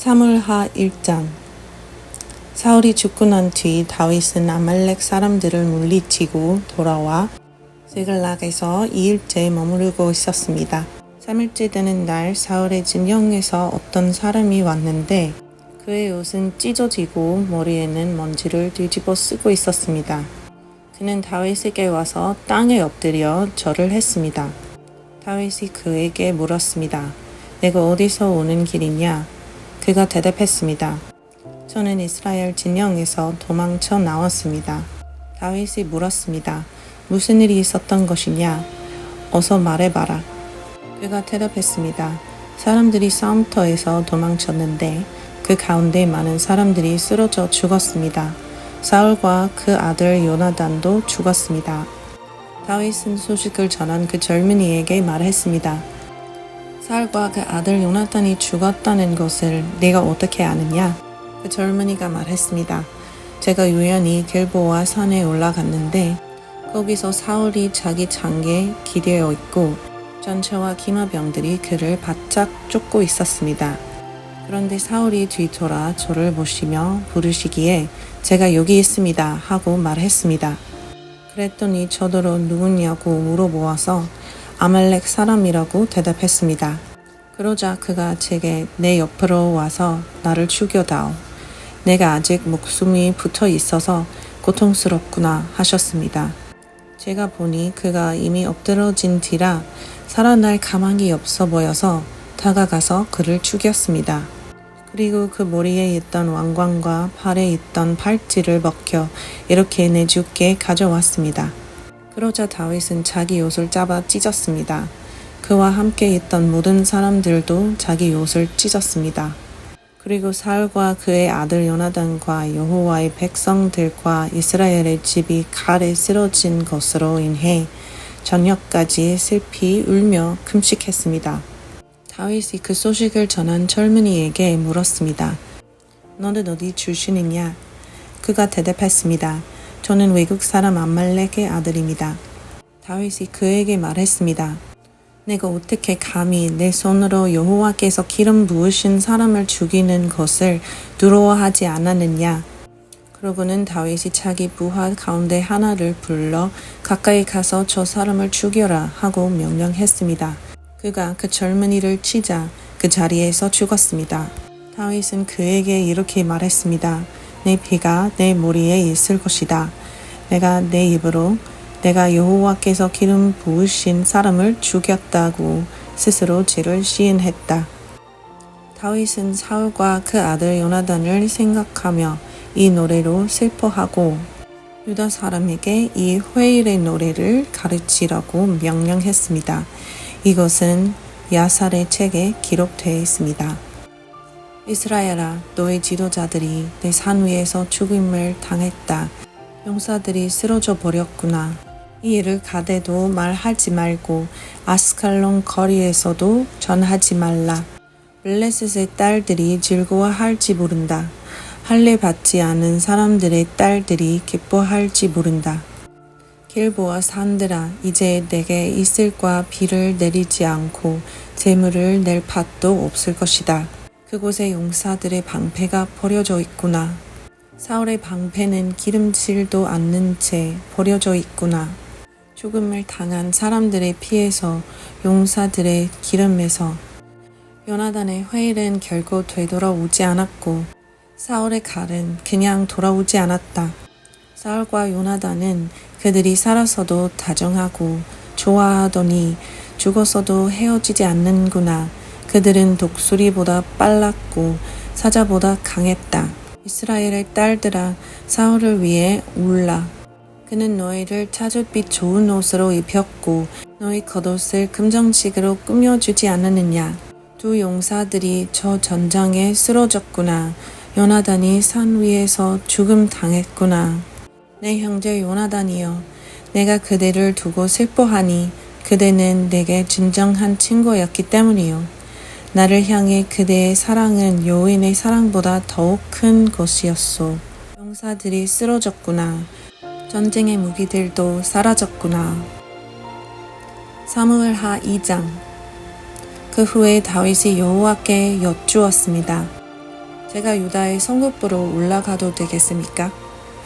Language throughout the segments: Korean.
사무엘하 1장. 사울이 죽고 난 뒤 다윗은 아말렉 사람들을 물리치고 돌아와 시글락에서 2일째 머무르고 있었습니다. 3일째 되는 날 사울의 진영에서 어떤 사람이 왔는데 그의 옷은 찢어지고 머리에는 먼지를 뒤집어 쓰고 있었습니다. 그는 다윗에게 와서 땅에 엎드려 절을 했습니다. 다윗이 그에게 물었습니다. 내가 어디서 오는 길이냐? 그가 대답했습니다. 저는 이스라엘 진영에서 도망쳐 나왔습니다. 다윗이 물었습니다. 무슨 일이 있었던 것이냐? 어서 말해봐라. 그가 대답했습니다. 사람들이 싸움터에서 도망쳤는데 그 가운데 많은 사람들이 쓰러져 죽었습니다. 사울과 그 아들 요나단도 죽었습니다. 다윗은 소식을 전한 그 젊은이에게 말했습니다. 사울과 그 아들 요나단이 죽었다는 것을 네가 어떻게 아느냐? 그 젊은이가 말했습니다. 제가 우연히 길보아 산에 올라갔는데 거기서 사울이 자기 장에 기대어 있고 전차와 기마병들이 그를 바짝 쫓고 있었습니다. 그런데 사울이 뒤돌아 저를 보시며 부르시기에 제가 여기 있습니다 하고 말했습니다. 그랬더니 저더러 누구냐고 물어보아서 아말렉 사람이라고 대답했습니다. 그러자 그가 제게 내 옆으로 와서 나를 죽여다오. 내가 아직 목숨이 붙어 있어서 고통스럽구나 하셨습니다. 제가 보니 그가 이미 엎드러진 뒤라 살아날 가망이 없어 보여서 다가가서 그를 죽였습니다. 그리고 그 머리에 있던 왕관과 팔에 있던 팔찌를 벗겨 이렇게 내 주께 가져왔습니다. 그러자 다윗은 자기 옷을 잡아 찢었습니다. 그와 함께 있던 모든 사람들도 자기 옷을 찢었습니다. 그리고 사울과 그의 아들 요나단과 여호와의 백성들과 이스라엘의 집이 칼에 쓰러진 것으로 인해 저녁까지 슬피 울며 금식했습니다. 다윗이 그 소식을 전한 젊은이에게 물었습니다. 너는 어디 출신이냐? 그가 대답했습니다. 저는 외국 사람 아말렉의 아들입니다. 다윗이 그에게 말했습니다. 내가 어떻게 감히 내 손으로 여호와께서 기름 부으신 사람을 죽이는 것을 두려워하지 않았느냐? 그러고는 다윗이 자기 부하 가운데 하나를 불러 가까이 가서 저 사람을 죽여라 하고 명령했습니다. 그가 그 젊은이를 치자 그 자리에서 죽었습니다. 다윗은 그에게 이렇게 말했습니다. 내 피가 내 머리에 있을 것이다. 내가 내 입으로 내가 여호와께서 기름 부으신 사람을 죽였다고 스스로 죄를 시인했다. 다윗은 사울과 그 아들 요나단을 생각하며 이 노래로 슬퍼하고 유다 사람에게 이 회일의 노래를 가르치라고 명령했습니다. 이것은 야살의 책에 기록되어 있습니다. 이스라엘아, 너의 지도자들이 내 산 위에서 죽임을 당했다. 용사들이 쓰러져 버렸구나. 이 일을 가데도 말하지 말고 아스칼론 거리에서도 전하지 말라. 블레셋의 딸들이 즐거워할지 모른다. 할례 받지 않은 사람들의 딸들이 기뻐할지 모른다. 길보아 산들아, 이제 내게 이슬과 비를 내리지 않고 재물을 낼 밭도 없을 것이다. 그곳에 용사들의 방패가 버려져 있구나. 사울의 방패는 기름칠도 않는 채 버려져 있구나. 죽음을 당한 사람들의 피에서 용사들의 기름에서 요나단의 회일은 결코 되돌아오지 않았고 사울의 칼은 그냥 돌아오지 않았다. 사울과 요나단은 그들이 살아서도 다정하고 좋아하더니 죽어서도 헤어지지 않는구나. 그들은 독수리보다 빨랐고 사자보다 강했다. 이스라엘의 딸들아, 사울을 위해 울라. 그는 너희를 차줏빛 좋은 옷으로 입혔고 너희 겉옷을 금정식으로 꾸며주지 않았느냐. 두 용사들이 저 전장에 쓰러졌구나. 요나단이 산 위에서 죽음 당했구나. 내 형제 요나단이여, 내가 그대를 두고 슬퍼하니 그대는 내게 진정한 친구였기 때문이요. 나를 향해 그대의 사랑은 여인의 사랑보다 더욱 큰 것이었소. 용사들이 쓰러졌구나. 전쟁의 무기들도 사라졌구나. 사무엘하 2장. 그 후에 다윗이 여호와께 여쭈었습니다. 제가 유다의 성읍으로 올라가도 되겠습니까?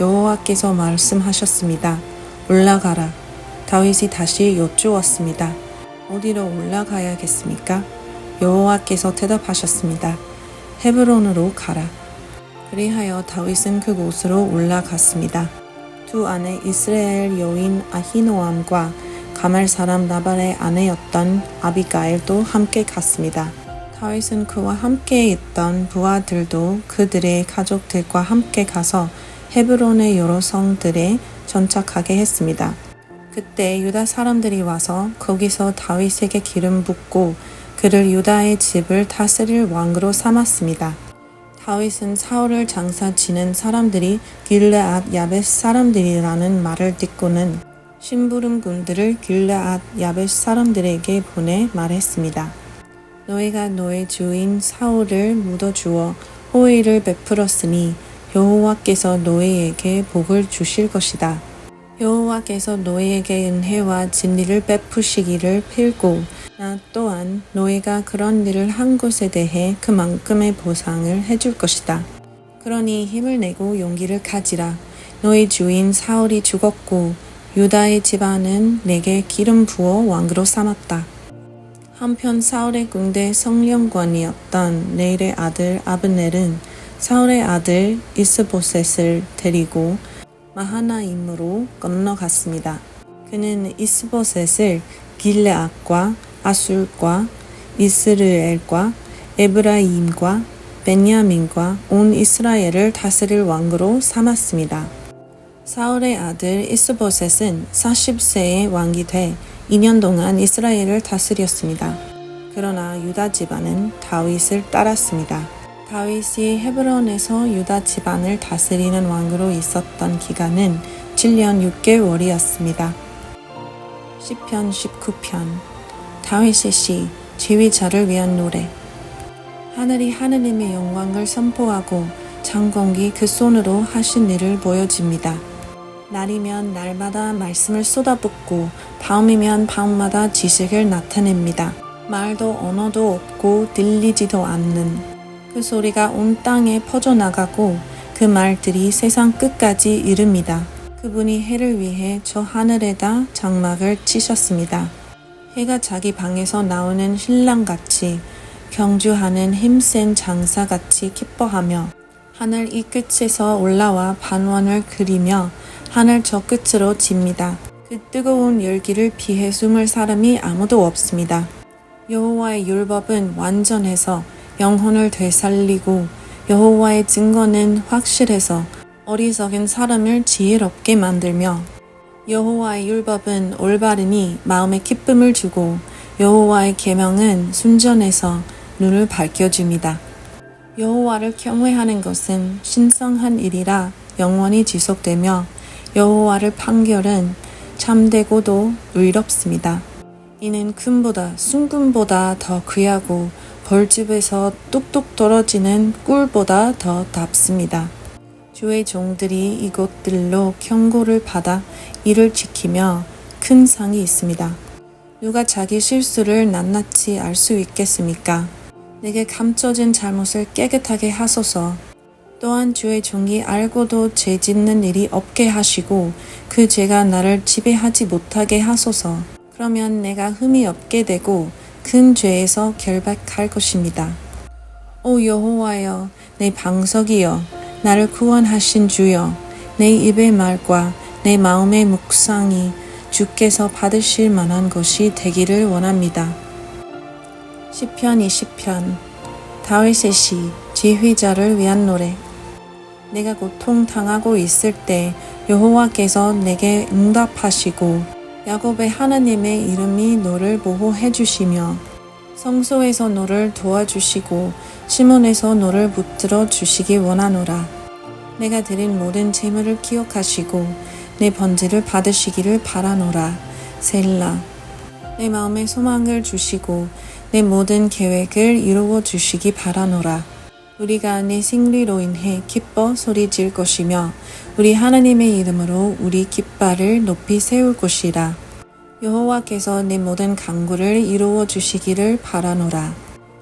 여호와께서 말씀하셨습니다. 올라가라. 다윗이 다시 여쭈었습니다. 어디로 올라가야겠습니까? 여호와께서 대답하셨습니다. 헤브론으로 가라. 그리하여 다윗은 그곳으로 올라갔습니다. 두 아내 이스라엘 여인 아히노암과 가말 사람 나발의 아내였던 아비가일도 함께 갔습니다. 다윗은 그와 함께 있던 부하들도 그들의 가족들과 함께 가서 헤브론의 여러 성들에 전착하게 했습니다. 그때 유다 사람들이 와서 거기서 다윗에게 기름 붓고 그를 유다의 집을 다스릴 왕으로 삼았습니다. 다윗은 사울을 장사 지는 사람들이 길르앗 야베스 사람들이라는 말을 듣고는 심부름꾼들을 길르앗 야베스 사람들에게 보내 말했습니다. 너희가 너의 주인 사울을 묻어주어 호의를 베풀었으니 여호와께서 너희에게 복을 주실 것이다. 여호와께서 너희에게 은혜와 진리를 베푸시기를 빌고 나 또한 너희가 그런 일을 한 것에 대해 그만큼의 보상을 해줄 것이다. 그러니 힘을 내고 용기를 가지라. 너희 주인 사울이 죽었고 유다의 집안은 내게 기름 부어 왕으로 삼았다. 한편 사울의 군대 성령관이었던 네일의 아들 아브넬은 사울의 아들 이스보셋을 데리고 마하나임으로 건너갔습니다. 그는 이스보셋을 길르앗과 아술과 이스르엘과 에브라임과 베냐민과 온 이스라엘을 다스릴 왕으로 삼았습니다. 사울의 아들 이스보셋은 40세의 왕이 돼 2년 동안 이스라엘을 다스렸습니다. 그러나 유다 집안은 다윗을 따랐습니다. 다윗이 헤브론에서 유다 집안을 다스리는 왕으로 있었던 기간은 7년 6개월이었습니다. 시편 19편 다윗의 시 지휘자를 위한 노래. 하늘이 하느님의 영광을 선포하고 장공이 그 손으로 하신 일을 보여줍니다. 날이면 날마다 말씀을 쏟아붓고 밤이면 밤마다 지식을 나타냅니다. 말도 언어도 없고 들리지도 않는 그 소리가 온 땅에 퍼져나가고 그 말들이 세상 끝까지 이릅니다. 그분이 해를 위해 저 하늘에다 장막을 치셨습니다. 해가 자기 방에서 나오는 신랑같이 경주하는 힘센 장사같이 기뻐하며 하늘 이 끝에서 올라와 반원을 그리며 하늘 저 끝으로 집니다. 그 뜨거운 열기를 피해 숨을 사람이 아무도 없습니다. 여호와의 율법은 완전해서 영혼을 되살리고 여호와의 증거는 확실해서 어리석은 사람을 지혜롭게 만들며 여호와의 율법은 올바르니 마음에 기쁨을 주고 여호와의 계명은 순전해서 눈을 밝혀줍니다. 여호와를 경외하는 것은 신성한 일이라 영원히 지속되며 여호와를 판결은 참되고도 의롭습니다. 이는 금보다 순금보다 더 귀하고 벌집에서 뚝뚝 떨어지는 꿀보다 더 답습니다. 주의 종들이 이것들로 경고를 받아 이를 지키며 큰 상이 있습니다. 누가 자기 실수를 낱낱이 알 수 있겠습니까? 내게 감춰진 잘못을 깨끗하게 하소서. 또한 주의 종이 알고도 죄 짓는 일이 없게 하시고 그 죄가 나를 지배하지 못하게 하소서. 그러면 내가 흠이 없게 되고 큰 죄에서 결박할 것입니다. 오 여호와여, 내 방석이여, 나를 구원하신 주여, 내 입의 말과 내 마음의 묵상이 주께서 받으실 만한 것이 되기를 원합니다. 시편 20편 다윗의 시 지휘자를 위한 노래. 내가 고통당하고 있을 때 여호와께서 내게 응답하시고 야곱의 하나님의 이름이 너를 보호해 주시며 성소에서 너를 도와주시고 시몬에서 너를 붙들어 주시기 원하노라. 내가 드린 모든 재물을 기억하시고 내 번제를 받으시기를 바라노라. 셀라. 내 마음에 소망을 주시고 내 모든 계획을 이루어 주시기 바라노라. 우리가 내 승리로 인해 기뻐 소리질 것이며 우리 하나님의 이름으로 우리 깃발을 높이 세울 것이라. 여호와께서 내 모든 간구를 이루어 주시기를 바라노라.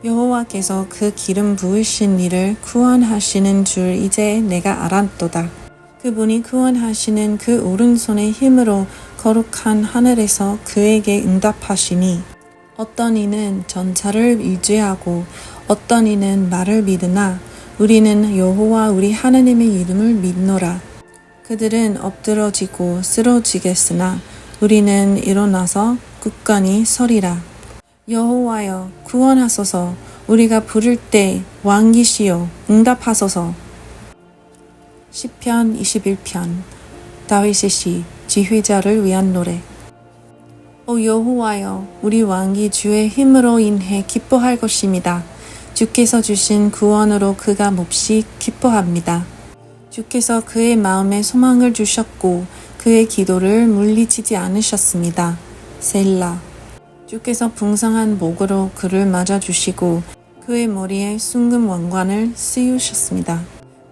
여호와께서 그 기름 부으신 이를 구원하시는 줄 이제 내가 알았도다. 그분이 구원하시는 그 오른손의 힘으로 거룩한 하늘에서 그에게 응답하시니 어떤 이는 전차를 의지하고 어떤 이는 말을 믿으나 우리는 여호와 우리 하나님의 이름을 믿노라. 그들은 엎드러지고 쓰러지겠으나 우리는 일어나서 굳건히 서리라. 여호와여 구원하소서. 우리가 부를 때 왕이시여 응답하소서. 시편 21편 다윗의 시 지휘자를 위한 노래. 오 여호와여 우리 왕이 주의 힘으로 인해 기뻐할 것입니다. 주께서 주신 구원으로 그가 몹시 기뻐합니다. 주께서 그의 마음에 소망을 주셨고 그의 기도를 물리치지 않으셨습니다. 셀라. 주께서 풍성한 복으로 그를 맞아주시고 그의 머리에 순금 왕관을 씌우셨습니다.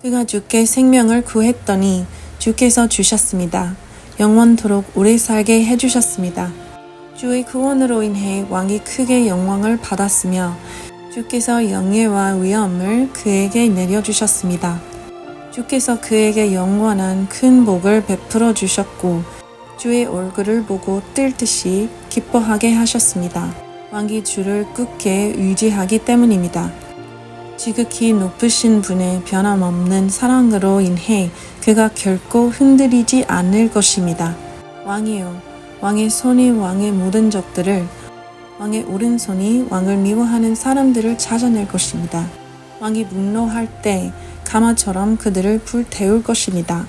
그가 주께 생명을 구했더니 주께서 주셨습니다. 영원토록 오래 살게 해주셨습니다. 주의 구원으로 인해 왕이 크게 영광을 받았으며 주께서 영예와 위엄을 그에게 내려주셨습니다. 주께서 그에게 영원한 큰 복을 베풀어 주셨고 주의 얼굴을 보고 뜰 듯이 기뻐하게 하셨습니다. 왕이 주를 굳게 의지하기 때문입니다. 지극히 높으신 분의 변함없는 사랑으로 인해 그가 결코 흔들리지 않을 것입니다. 왕이여, 왕의 손이 왕의 모든 적들을, 왕의 오른손이 왕을 미워하는 사람들을 찾아낼 것입니다. 왕이 분노할 때 가마처럼 그들을 불태울 것입니다.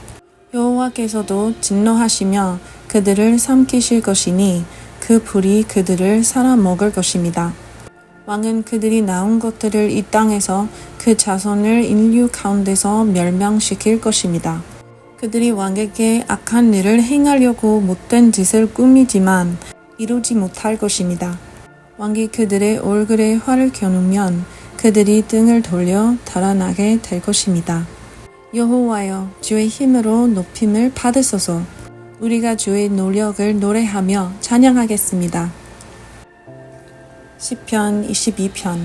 여호와께서도 진노하시며 그들을 삼키실 것이니 그 불이 그들을 살아먹을 것입니다. 왕은 그들이 낳은 것들을 이 땅에서 그 자손을 인류 가운데서 멸망시킬 것입니다. 그들이 왕에게 악한 일을 행하려고 못된 짓을 꾸미지만 이루지 못할 것입니다. 왕이 그들의 얼굴에 활을 겨누면 그들이 등을 돌려 달아나게 될 것입니다. 여호와여 주의 힘으로 높임을 받으소서. 우리가 주의 노력을 노래하며 찬양하겠습니다. 시편 22편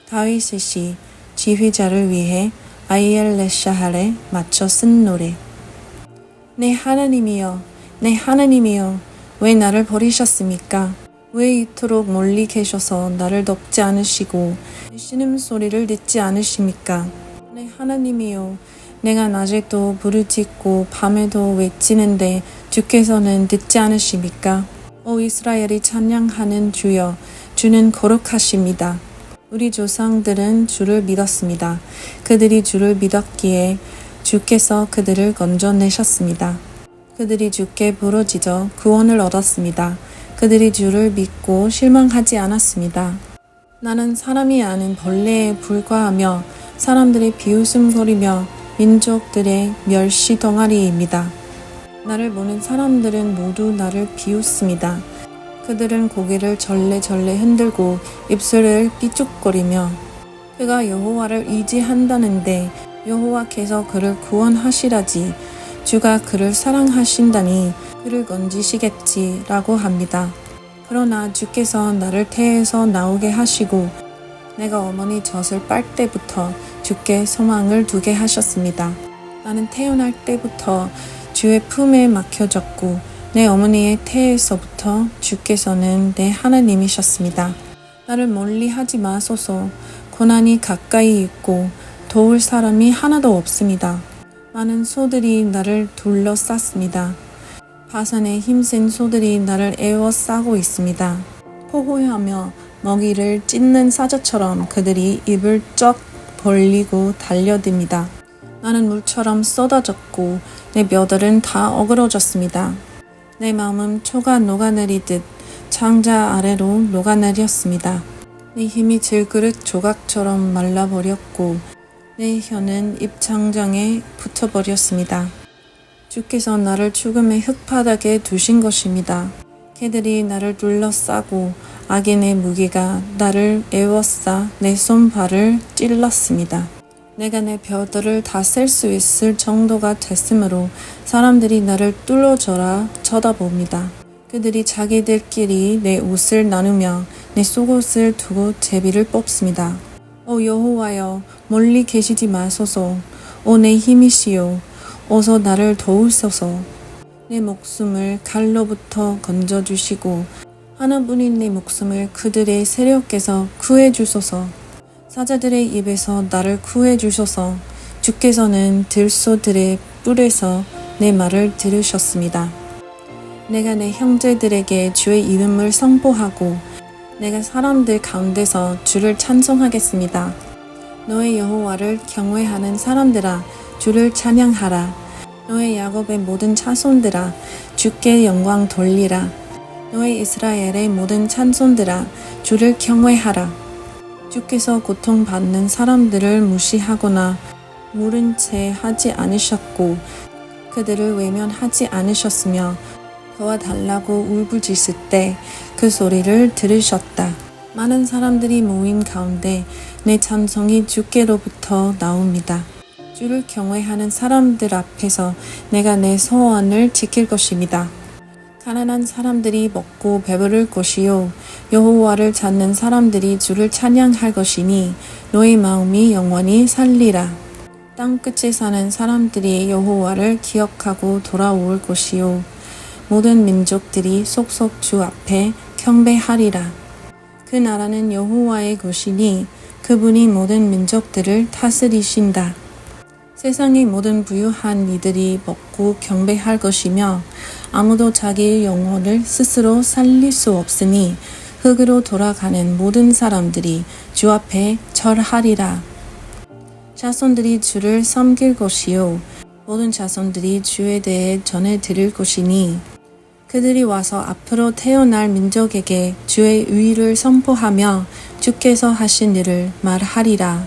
다윗의 시 지휘자를 위해 아이엘레샤할에 맞춰 쓴 노래. 내 하나님이여, 내 하나님이여, 왜 나를 버리셨습니까? 왜 이토록 멀리 계셔서 나를 덮지 않으시고 내 신음소리를 듣지 않으십니까? 내 하나님이여, 내가 낮에도 부르짖고 밤에도 외치는데 주께서는 듣지 않으십니까? 오 이스라엘이 찬양하는 주여, 주는 거룩하십니다. 우리 조상들은 주를 믿었습니다. 그들이 주를 믿었기에 주께서 그들을 건져내셨습니다. 그들이 주께 부르짖어 구원을 얻었습니다. 그들이 주를 믿고 실망하지 않았습니다. 나는 사람이 아는 벌레에 불과하며 사람들의 비웃음거리며 민족들의 멸시 덩어리입니다. 나를 보는 사람들은 모두 나를 비웃습니다. 그들은 고개를 절레절레 흔들고 입술을 삐죽거리며 그가 여호와를 의지한다는데 여호와께서 그를 구원하시라지 주가 그를 사랑하신다니 그를 건지시겠지라고 합니다. 그러나 주께서 나를 태에서 나오게 하시고 내가 어머니 젖을 빨 때부터 주께 소망을 두게 하셨습니다. 나는 태어날 때부터 주의 품에 맡겨졌고 내 어머니의 태에서부터 주께서는 내 하나님이셨습니다. 나를 멀리 하지 마소서. 고난이 가까이 있고 도울 사람이 하나도 없습니다. 많은 소들이 나를 둘러쌌습니다. 바산에 힘센 소들이 나를 에워싸고 있습니다. 포효하며 먹이를 찢는 사자처럼 그들이 입을 쩍 벌리고 달려듭니다. 나는 물처럼 쏟아졌고 내 뼈들은 다 어그러졌습니다. 내 마음은 초가 녹아내리듯 창자 아래로 녹아내렸습니다. 내 힘이 질그릇 조각처럼 말라버렸고 내 혀는 입창장에 붙어버렸습니다. 주께서 나를 죽음의 흙바닥에 두신 것입니다. 개들이 나를 둘러싸고 악인의 무기가 나를 에워싸 내 손발을 찔렀습니다. 내가 내 뼈들을 다 셀 수 있을 정도가 됐으므로 사람들이 나를 뚫어져라 쳐다봅니다. 그들이 자기들끼리 내 옷을 나누며 내 속옷을 두고 제비를 뽑습니다. 오 여호와여, 멀리 계시지 마소서. 오 내 힘이시여, 어서 나를 도우소서. 내 목숨을 칼로부터 건져주시고 하나뿐인 내 목숨을 그들의 세력에서 구해주소서. 사자들의 입에서 나를 구해주소서. 주께서는 들소들의 뿔에서 내 말을 들으셨습니다. 내가 내 형제들에게 주의 이름을 선포하고 내가 사람들 가운데서 주를 찬송하겠습니다. 너의 여호와를 경외하는 사람들아, 주를 찬양하라. 너의 야곱의 모든 자손들아, 주께 영광 돌리라. 너의 이스라엘의 모든 찬손들아, 주를 경외하라. 주께서 고통받는 사람들을 무시하거나 모른 채 하지 않으셨고 그들을 외면하지 않으셨으며 도와달라고 울부짖을 때 그 소리를 들으셨다. 많은 사람들이 모인 가운데 내 찬송이 주께로부터 나옵니다. 주를 경외하는 사람들 앞에서 내가 내 소원을 지킬 것입니다. 가난한 사람들이 먹고 배부를 것이요 여호와를 찾는 사람들이 주를 찬양할 것이니 너의 마음이 영원히 살리라. 땅 끝에 사는 사람들이 여호와를 기억하고 돌아올 것이요 모든 민족들이 속속 주 앞에 경배하리라. 그 나라는 여호와의 것이니 그분이 모든 민족들을 다스리신다. 세상의 모든 부유한 이들이 먹고 경배할 것이며 아무도 자기의 영혼을 스스로 살릴 수 없으니 흙으로 돌아가는 모든 사람들이 주 앞에 절하리라. 자손들이 주를 섬길 것이요 모든 자손들이 주에 대해 전해 드릴 것이니 그들이 와서 앞으로 태어날 민족에게 주의 의를 선포하며 주께서 하신 일을 말하리라.